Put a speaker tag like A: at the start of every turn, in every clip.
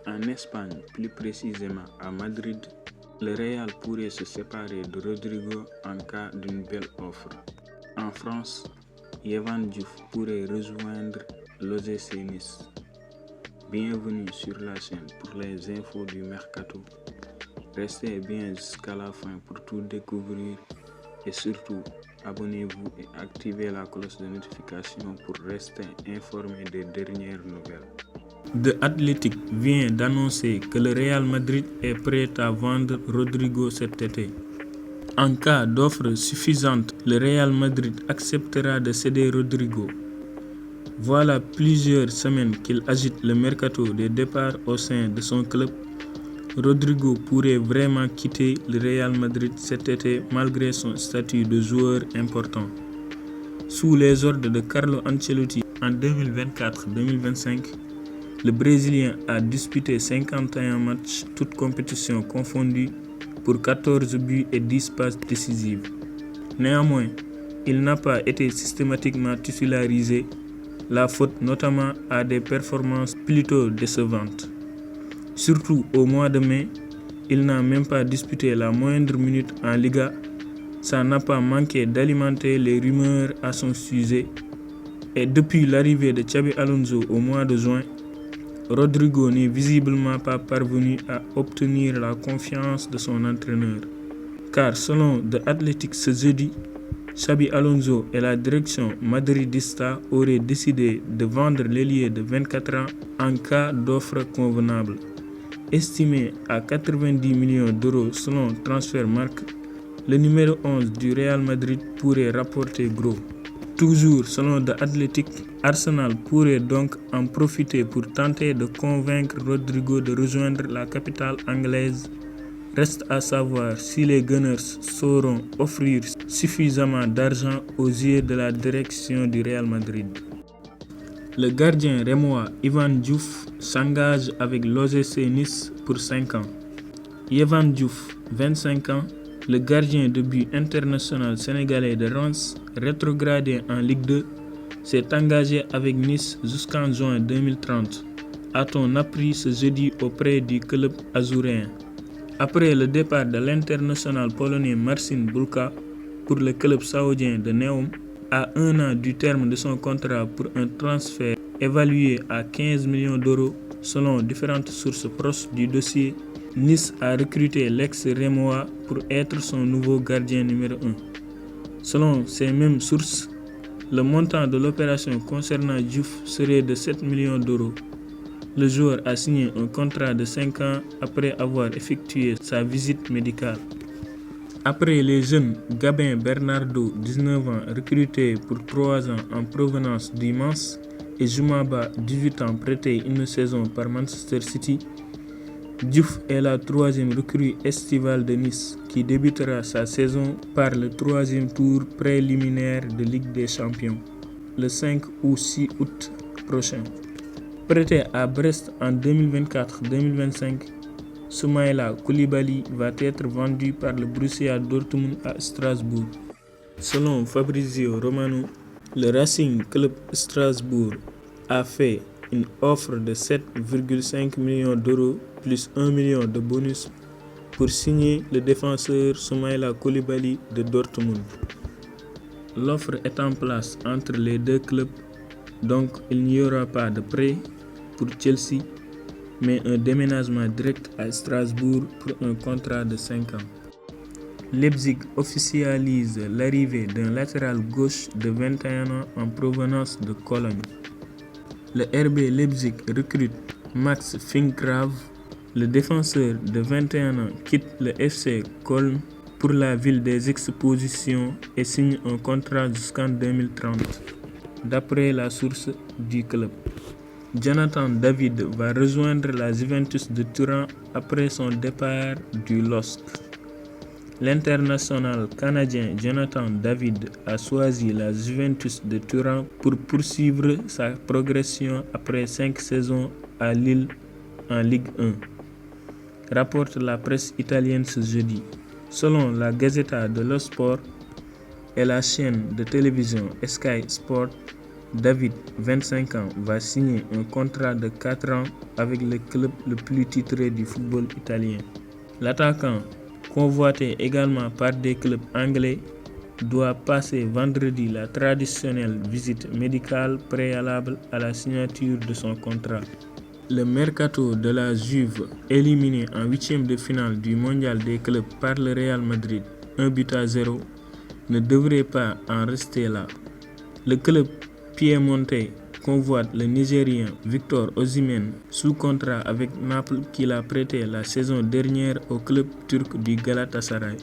A: En Espagne, plus précisément à Madrid, le Real pourrait se séparer de Rodrigo en cas d'une belle offre. En France, Yehvan Diouf pourrait rejoindre l'OGC Nice. Bienvenue sur la chaîne pour les infos du mercato. Restez bien jusqu'à la fin pour tout découvrir et surtout abonnez-vous et activez la cloche de notification pour rester informé des dernières nouvelles. The Athletic vient d'annoncer que le Real Madrid est prêt à vendre Rodrigo cet été. En cas d'offre suffisante, le Real Madrid acceptera de céder Rodrigo. Voilà plusieurs semaines qu'il agite le mercato des départs au sein de son club. Rodrigo pourrait vraiment quitter le Real Madrid cet été malgré son statut de joueur important. Sous les ordres de Carlo Ancelotti en 2024-2025, le Brésilien a disputé 51 matchs, toutes compétitions confondues, pour 14 buts et 10 passes décisives. Néanmoins, il n'a pas été systématiquement titularisé, la faute notamment à des performances plutôt décevantes. Surtout au mois de mai, il n'a même pas disputé la moindre minute en Liga. Ça n'a pas manqué d'alimenter les rumeurs à son sujet. Et depuis l'arrivée de Xabi Alonso au mois de juin, Rodrigo n'est visiblement pas parvenu à obtenir la confiance de son entraîneur. Car selon The Athletic ce jeudi, Xabi Alonso et la direction madridista auraient décidé de vendre l'ailier de 24 ans en cas d'offre convenable. Estimé à 90 millions d'euros selon Transfermarkt, le numéro 11 du Real Madrid pourrait rapporter gros. Toujours selon The Athletic, Arsenal pourrait donc en profiter pour tenter de convaincre Rodrigo de rejoindre la capitale anglaise. Reste à savoir si les Gunners sauront offrir suffisamment d'argent aux yeux de la direction du Real Madrid. Le gardien rémois Yehvan Diouf s'engage avec l'OGC Nice pour 5 ans. Yehvan Diouf, 25 ans, le gardien de but international sénégalais de Reims, rétrogradé en Ligue 2, s'est engagé avec Nice jusqu'en juin 2030, a-t-on appris ce jeudi auprès du club azuréen. Après le départ de l'international polonais Marcin Bulka pour le club saoudien de Neom, à 1 an du terme de son contrat pour un transfert évalué à 15 millions d'euros selon différentes sources proches du dossier, Nice a recruté l'ex-Rémois pour être son nouveau gardien numéro 1. Selon ces mêmes sources, le montant de l'opération concernant Diouf serait de 7 millions d'euros. Le joueur a signé un contrat de 5 ans après avoir effectué sa visite médicale. Après les jeunes Gabin Bernardo, 19 ans, recrutés pour 3 ans en provenance du Mans, et Jumaba, 18 ans, prêté une saison par Manchester City, Diouf est la 3e recrue estivale de Nice qui débutera sa saison par le 3e tour préliminaire de Ligue des Champions, le 5 ou 6 août prochain. Prêté à Brest en 2024-2025, Soumaïla Koulibaly va être vendu par le Borussia Dortmund à Strasbourg. Selon Fabrizio Romano, le Racing Club Strasbourg a fait une offre de 7,5 millions d'euros plus 1 million de bonus pour signer le défenseur Soumaïla Koulibaly de Dortmund. L'offre est en place entre les deux clubs, donc il n'y aura pas de prêt pour Chelsea, mais un déménagement direct à Strasbourg pour un contrat de 5 ans. Leipzig officialise l'arrivée d'un latéral gauche de 21 ans en provenance de Cologne. Le RB Leipzig recrute Max Finkrave. Le défenseur de 21 ans quitte le FC Köln pour la ville des expositions et signe un contrat jusqu'en 2030, d'après la source du club. Jonathan David va rejoindre la Juventus de Turin après son départ du LOSC. L'international canadien Jonathan David a choisi la Juventus de Turin pour poursuivre sa progression après 5 saisons à Lille en Ligue 1, rapporte la presse italienne ce jeudi. Selon la Gazzetta dello Sport et la chaîne de télévision Sky Sport, David, 25 ans, va signer un contrat de 4 ans avec le club le plus titré du football italien. L'attaquant, convoité également par des clubs anglais, doit passer vendredi la traditionnelle visite médicale préalable à la signature de son contrat. Le mercato de la Juve, éliminé en 8e de finale du mondial des clubs par le Real Madrid 1-0, ne devrait pas en rester là. Le club piémontais convoite le Nigérien Victor Osimhen sous contrat avec Naples qu'il a prêté la saison dernière au club turc du Galatasaray.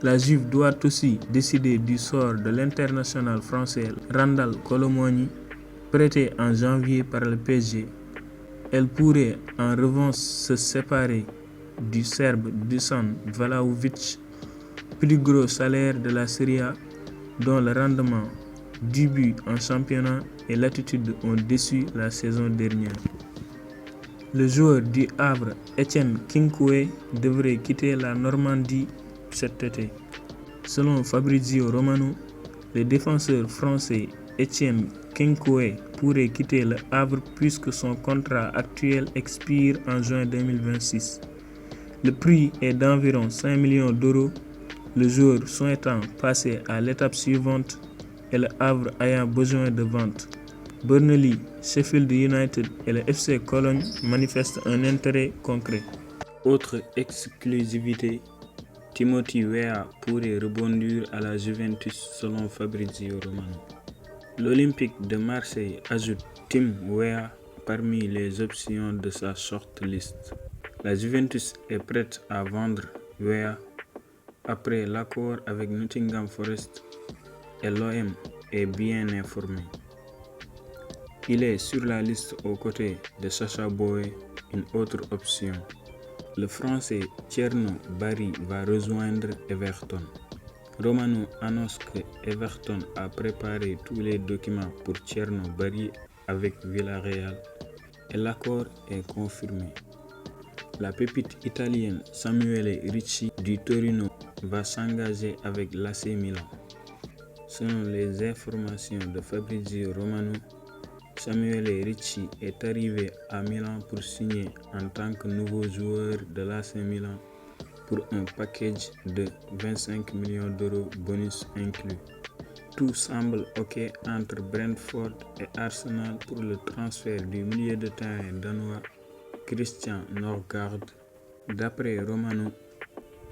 A: La Juve doit aussi décider du sort de l'international français Randal Kolo Muani, prêté en janvier par le PSG. Elle pourrait en revanche se séparer du Serbe Dusan Vlahovic, plus gros salaire de la Serie A, dont le rendement du but en championnat et l'attitude ont déçu la saison dernière. Le joueur du Havre, Etienne Kinkoué, devrait quitter la Normandie cet été. Selon Fabrizio Romano, le défenseur français Etienne Kinkoué pourrait quitter le Havre puisque son contrat actuel expire en juin 2026. Le prix est d'environ 5 millions d'euros, le joueur souhaitant passer à l'étape suivante et le Havre ayant besoin de vente. Burnley, Sheffield United et le FC Cologne manifestent un intérêt concret. Autre exclusivité, Timothy Weah pourrait rebondir à la Juventus selon Fabrizio Romano. L'Olympique de Marseille ajoute Tim Weah parmi les options de sa shortlist. La Juventus est prête à vendre Weah après l'accord avec Nottingham Forest et l'OM est bien informé. Il est sur la liste aux côtés de Sacha Boey, une autre option. Le Français Tierno Barry va rejoindre Everton. Romano annonce que Everton a préparé tous les documents pour Tierno Barry avec Villarreal et l'accord est confirmé. La pépite italienne Samuele Ricci du Torino va s'engager avec l'AC Milan. Selon les informations de Fabrizio Romano, Samuele Ricci est arrivé à Milan pour signer en tant que nouveau joueur de l'AC Milan pour un package de 25 millions d'euros bonus inclus. Tout semble OK entre Brentford et Arsenal pour le transfert du milieu de terrain danois Christian Nørgaard. D'après Romano,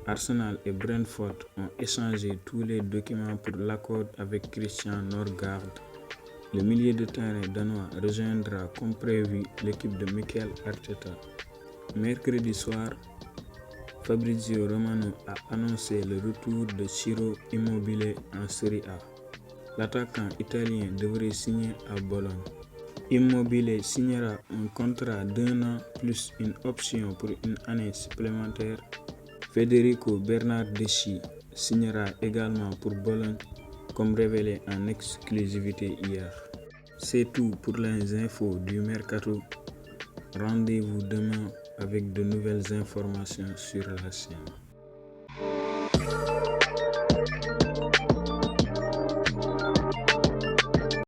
A: Arsenal et Brentford ont échangé tous les documents pour l'accord avec Christian Nørgaard. Le milieu de terrain danois rejoindra comme prévu l'équipe de Mikel Arteta. Mercredi soir, Fabrizio Romano a annoncé le retour de Ciro Immobile en Serie A. L'attaquant italien devrait signer à Bologne. Immobile signera un contrat d'1 an plus une option pour une année supplémentaire. Federico Bernardeschi signera également pour Bologne, comme révélé en exclusivité hier. C'est tout pour les infos du mercato. Rendez-vous demain avec de nouvelles informations sur la chaîne.